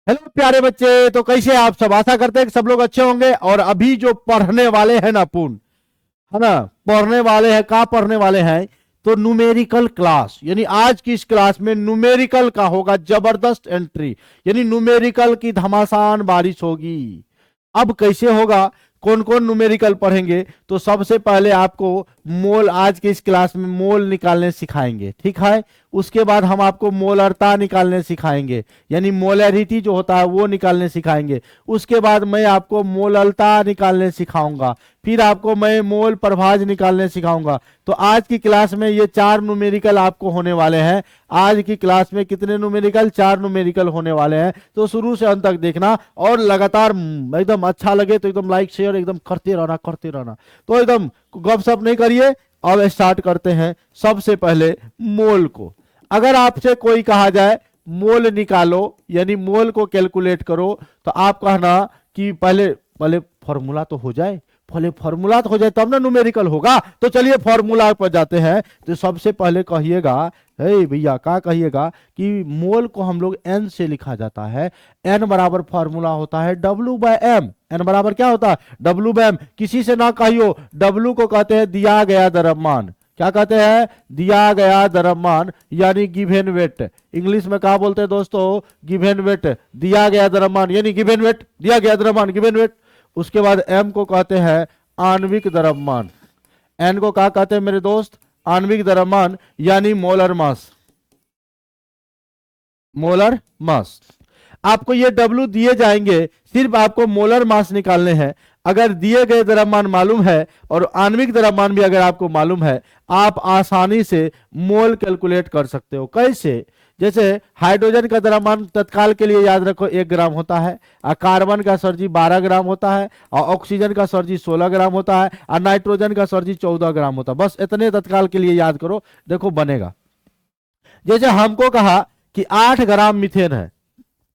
Hello प्यारे बच्चे, तो कैसे आप सब? आशा करते हैं कि सब लोग अच्छे होंगे। और अभी जो पढ़ने वाले हैं ना पूर्ण, है ना, पढ़ने वाले हैं, कहाँ पढ़ने वाले हैं? तो न्यूमेरिकल क्लास, यानी आज की इस क्लास में न्यूमेरिकल का होगा जबरदस्त एंट्री। यानी न्यूमेरिकल की घमासान बारिश होगी। अब कैसे होगा, कौन कौन न्यूमेरिकल पढ़ेंगे? तो सबसे पहले आपको मोल, आज के इस क्लास में मोल निकालने सिखाएंगे, ठीक है। उसके बाद हम आपको मोलरता निकालने सिखाएंगे, यानी मोलैरिटी जो होता है वो निकालने सिखाएंगे। उसके बाद मैं आपको मोललता निकालने सिखाऊंगा। फिर आपको मैं मोल प्रभाज निकालने सिखाऊंगा। तो आज की क्लास में ये 4 न्यूमेरिकल आपको होने वाले हैं। आज की क्लास में कितने न्यूमेरिकल? 4 न्यूमेरिकल होने वाले हैं। तो शुरू से अंत तक देखना और लगातार एकदम अच्छा लगे तो एकदम लाइक शेयर एकदम करते रहना, करते रहना। तो एकदम गपशप नहीं करिए। अब स्टार्ट करते हैं। सबसे पहले मोल को, अगर आपसे कोई कहा जाए मोल निकालो, यानी मोल को कैलकुलेट करो, तो आप कहना कि पहले पहले फॉर्मूला तो हो जाए, पहले फॉर्मूला तो हो जाए तब ना न्यूमेरिकल होगा। तो चलिए फॉर्मूला पर जाते हैं। तो सबसे पहले कहिएगा, हे भैया क्या कहिएगा कि मोल को हम लोग एन से लिखा जाता है। एन बराबर फॉर्मूला होता है डब्ल्यू बाय एम। एन बराबर क्या होता है? W by M. किसी से ना कहियो, डब्ल्यू को कहते हैं दिया गया द्रव्यमान। क्या कहते हैं? दिया गया द्रव्यमान, यानी गिवन वेट। इंग्लिश में क्या बोलते हैं दोस्तों? Given weight. दिया गया द्रव्यमान यानी गिवन वेट, दिया गया द्रव्यमान गिवन वेट। उसके बाद एम को कहते हैं आणविक द्रव्यमान। एन को क्या कहते हैं मेरे दोस्त? आणविक द्रव्यमान, यानी मोलर मास। Molar mass. आपको ये डब्ल्यू दिए जाएंगे, सिर्फ आपको मोलर मास निकालने हैं। अगर दिए गए द्रव्यमान मालूम है और आणविक द्रव्यमान भी अगर आपको मालूम है, आप आसानी से मोल कैलकुलेट कर सकते हो। कैसे? जैसे हाइड्रोजन का द्रव्यमान तत्काल के लिए याद रखो 1 ग्राम होता है, और कार्बन का सरजी 12 ग्राम होता है, और ऑक्सीजन का सरजी 16 ग्राम होता है, और नाइट्रोजन का सरजी 14 ग्राम होता है। बस इतने तत्काल के लिए याद करो, देखो बनेगा। जैसे हमको कहा कि 8 ग्राम मीथेन है।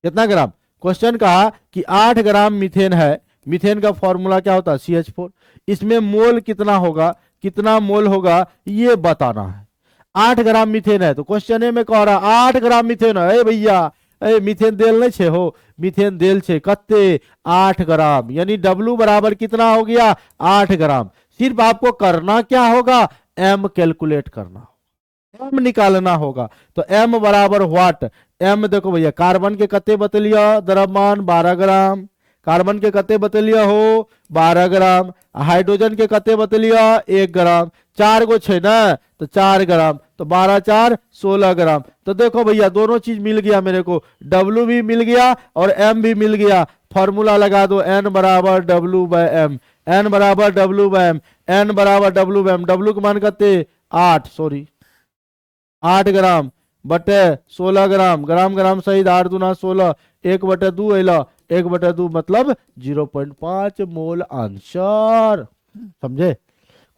कितना ग्राम? क्वेश्चन कहा कि 8 ग्राम मीथेन है। मीथेन का फॉर्मूला क्या होता है? CH4। इसमें मोल कितना होगा, कितना मोल होगा, ये बताना है। 8 ग्राम मीथेन है, तो क्वेश्चन में कह रहा 8 ग्राम मीथेन है। भैया मीथेन देल नहीं छे हो, मीथेन देल छे कत्ते 8 ग्राम, यानी डब्ल्यू बराबर कितना हो गया? 8 ग्राम। सिर्फ आपको करना क्या होगा? एम कैलकुलेट करना, एम निकालना होगा। तो एम बराबर व्हाट? एम देखो भैया, कार्बन के कते बतलिया द्रव्यमान 12 ग्राम। कार्बन के कते बतलिया हो 12 ग्राम। हाइड्रोजन के कते बतलिया 1 ग्राम। 4 गो छे ना, तो 4 ग्राम, तो 12 4 16 ग्राम। तो देखो भैया दोनों चीज मिल गया मेरे को, डब्ल्यू भी मिल गया और एम भी मिल गया। फॉर्मूला लगा दो, एन बराबर डब्ल्यू बाय एम। एन बराबर डब्ल्यू बाय एम। एन बराबर डब्ल्यू बाय एम। डब्ल्यू के मान कते? 8, सॉरी 8 ग्राम बटे 16 ग्राम। ग्राम ग्राम सहित 8 दूना 16, 1/2 अला, 1/2 मतलब 0.5 मोल आंसर। समझे?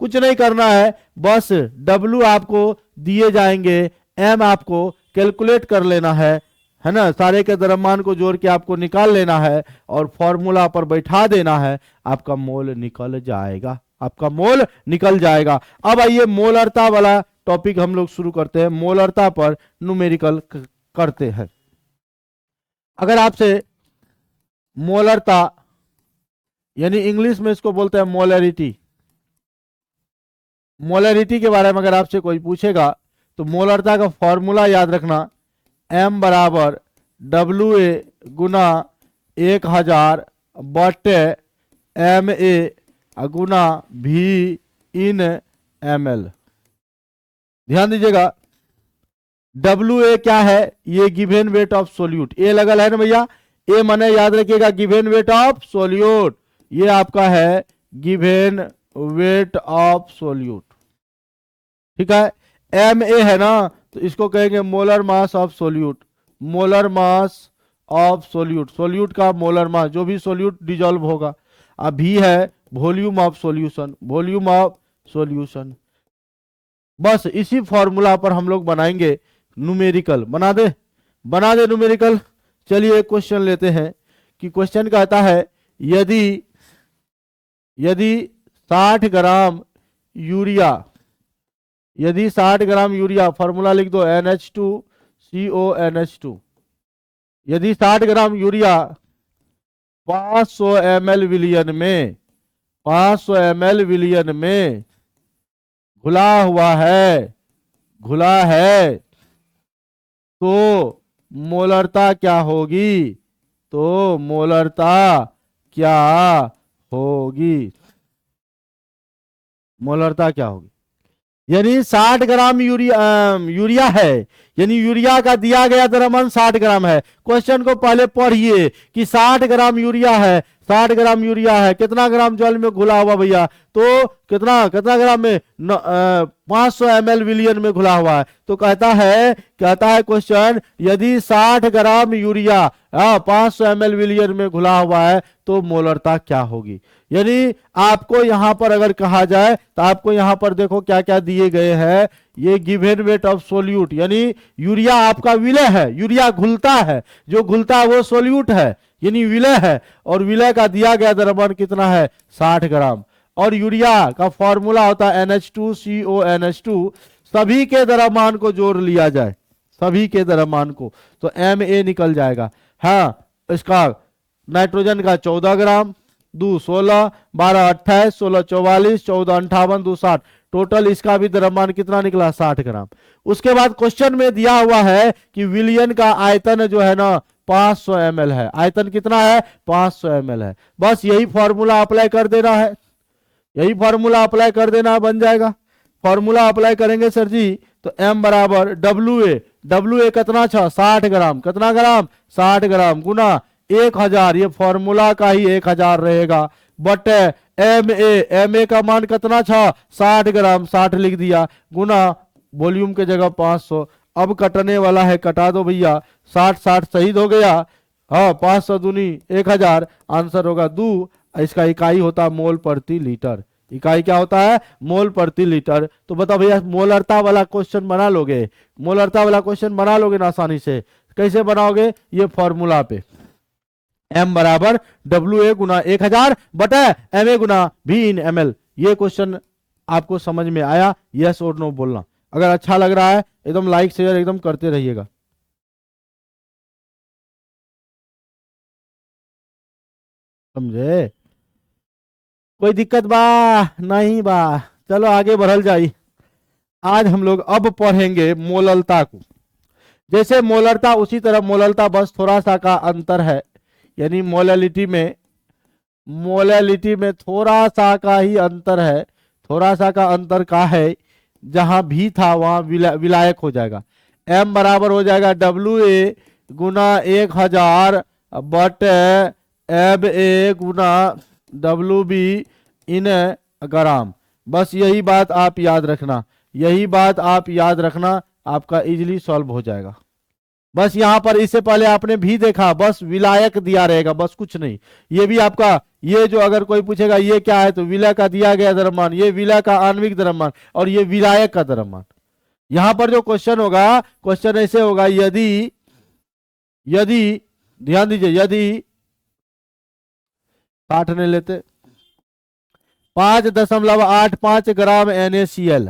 कुछ नहीं करना है, बस डब्ल्यू आपको दिए जाएंगे, एम आपको कैलकुलेट कर लेना है ना। सारे के द्रव्यमान को जोड़ के आपको निकाल लेना है और फॉर्मूला पर बैठा देना है। आपका मोल निकल जाएगा, आपका मोल निकल जाएगा। अब आइए मोलरता वाला टॉपिक हम लोग शुरू करते हैं। मोलरता पर न्यूमेरिकल करते हैं। अगर आपसे मोलरता, यानी इंग्लिश में इसको बोलते हैं मोलरिटी, मोलरिटी के बारे में अगर आपसे कोई पूछेगा तो मोलरता का फॉर्मूला याद रखना, एम बराबर डब्ल्यू ए गुना 1000 बटे एम ए गुना भी इन एम एल। ध्यान दीजिएगा, डब्ल्यू ए क्या है? ये गिवन वेट ऑफ सोल्यूट। ए लगल है ना भैया, ए माने याद रखिएगा गिवन वेट ऑफ सोल्यूट। ये आपका है गिवन वेट ऑफ सोल्यूट, ठीक है। एम ए है ना, तो इसको कहेंगे molar mass of solute. Molar mass of solute, solute का मोलर मास, जो भी सोल्यूट डिजोल्व होगा। अब भी है volume of solution, volume of solution. बस इसी फॉर्मूला पर हम लोग बनाएंगे न्यूमेरिकल। बना दे, बना दे न्यूमेरिकल। चलिए एक क्वेश्चन लेते हैं कि क्वेश्चन कहता है यदि यदि 60 ग्राम यूरिया, यदि 60 ग्राम यूरिया, फॉर्मूला लिख दो NH2CONH2। यदि 60 ग्राम यूरिया 500 ml विलियन में 500 ml विलियन में घुला है तो मोलरता क्या होगी? तो मोलरता क्या होगी? मोलरता क्या होगी? यानी 60 ग्राम यूरिया है, यानी यूरिया का दिया गया द्रव्यमान 60 ग्राम है। क्वेश्चन को पहले पढ़िए कि 60 ग्राम यूरिया है, 60 ग्राम यूरिया है, कितना ग्राम जल में घुला हुआ भैया? तो कितना कितना ग्राम में? 500 ml विलियन में घुला हुआ है। तो कहता है क्वेश्चन, यदि 60 ग्राम यूरिया 500 ml विलियन में घुला हुआ है तो मोलरता क्या होगी? यानी आपको यहां पर अगर कहा जाए तो आपको यहां पर देखो क्या क्या दिए गए हैं। ये गिवन वेट ऑफ सोल्यूट, यानी यूरिया आपका विलय है, यूरिया घुलता है, जो घुलता है वो सोल्यूट है यानी विलय है, और विलय का दिया गया द्रव्यमान कितना है? 60 ग्राम। और यूरिया का फॉर्मूला होता है NH2CONH2। सभी के द्रव्यमान को जोड़ लिया जाए, सभी के द्रव्यमान को, तो Ma निकल जाएगा। हाँ, इसका नाइट्रोजन का 14 ग्राम, 2 16, 12 28, 16 44, 14 58, 2 60, टोटल इसका भी द्रव्यमान कितना निकला? 60 ग्राम। उसके बाद क्वेश्चन में दिया हुआ है कि विलियन का आयतन जो है ना 500 ml है। आयतन कितना है? 500 ml है। बस यही फॉर्मूला अप्लाई कर देना है, यही फॉर्मूला अप्लाई कर देना, बन जाएगा। फॉर्मूला अप्लाई करेंगे सर जी तो m बराबर WA कितना था? 60 ग्राम। कितना ग्राम? 60 ग्राम गुना 1000, ये फॉर्मूला का ही 1000 रहेगा, बट MA का मान कितना था? 60 ग्राम, 60 लिख दिया, गुना वॉल्यूम के जगह 500। अब कटने वाला है, कटा दो भैया, 60 शहीद हो गया। हाँ, 500 दूनी 1000, आंसर होगा 2। इसका इकाई होता है मोल प्रति लीटर। इकाई क्या होता है? मोल प्रति लीटर। तो बताओ भैया, मोलरता वाला क्वेश्चन बना लोगे? मोलरता वाला क्वेश्चन बना लोगे ना आसानी से? कैसे बनाओगे? ये फॉर्मूला पे m बराबर WA गुना 1000 बटा MA गुना V इन ml। ये क्वेश्चन आपको समझ में आया? यस और नो बोलना। अगर अच्छा लग रहा है एकदम लाइक शेयर एकदम करते रहिएगा। समझे? कोई दिक्कत बा? नहीं बा? चलो आगे बढ़ल जाई। आज हम लोग अब पढ़ेंगे मोललता को। जैसे मोलरता उसी तरह मोललता, बस थोड़ा सा का अंतर है, यानी मोलैलिटी में थोड़ा सा का ही अंतर है। थोड़ा सा का अंतर का है, जहां भी था वहां विलायक हो जाएगा। m बराबर हो जाएगा WA Guna 1000 but MA Guna WB इन ग्राम। बस यही बात आप याद रखना, यही बात आप याद रखना, आपका इजीली सॉल्व हो जाएगा। बस यहां पर इससे पहले आपने भी देखा, बस विलायक दिया रहेगा, बस कुछ नहीं। ये भी आपका, ये जो अगर कोई पूछेगा ये क्या है, तो विलय का दिया गया द्रव्यमान, ये विलय का आणविक द्रव्यमान, और ये विलायक का द्रव्यमान। यहां पर जो क्वेश्चन होगा, क्वेश्चन ऐसे होगा, यदि ध्यान दीजिए, यदि 60 नहीं लेते, 5.85 ग्राम NaCl,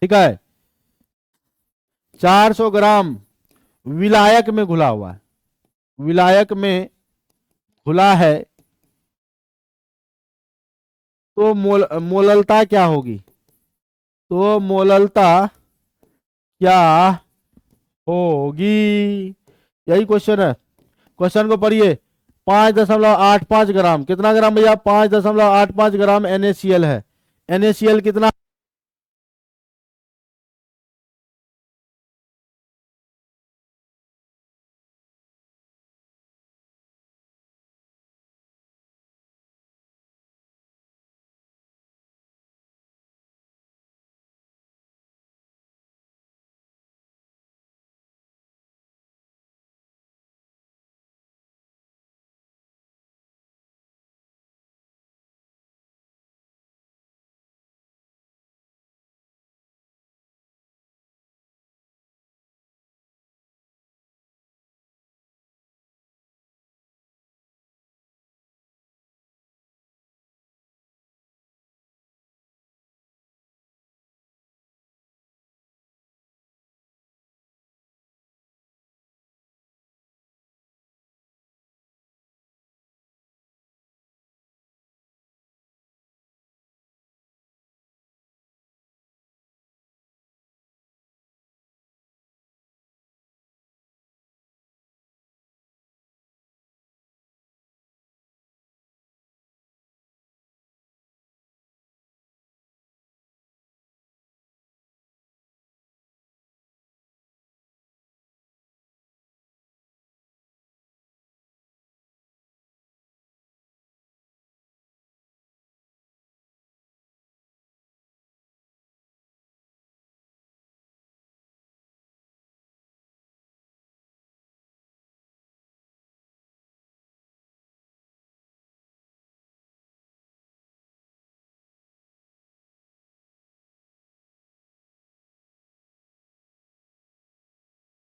ठीक है, 400 ग्राम विलायक में घुला हुआ है, विलायक में घुला है, तो मोललता क्या होगी? तो मोललता क्या होगी? यही क्वेश्चन है। क्वेश्चन को पढ़िए। 5.85 ग्राम, कितना ग्राम भैया? 5.85 ग्राम NaCl है। NaCl कितना?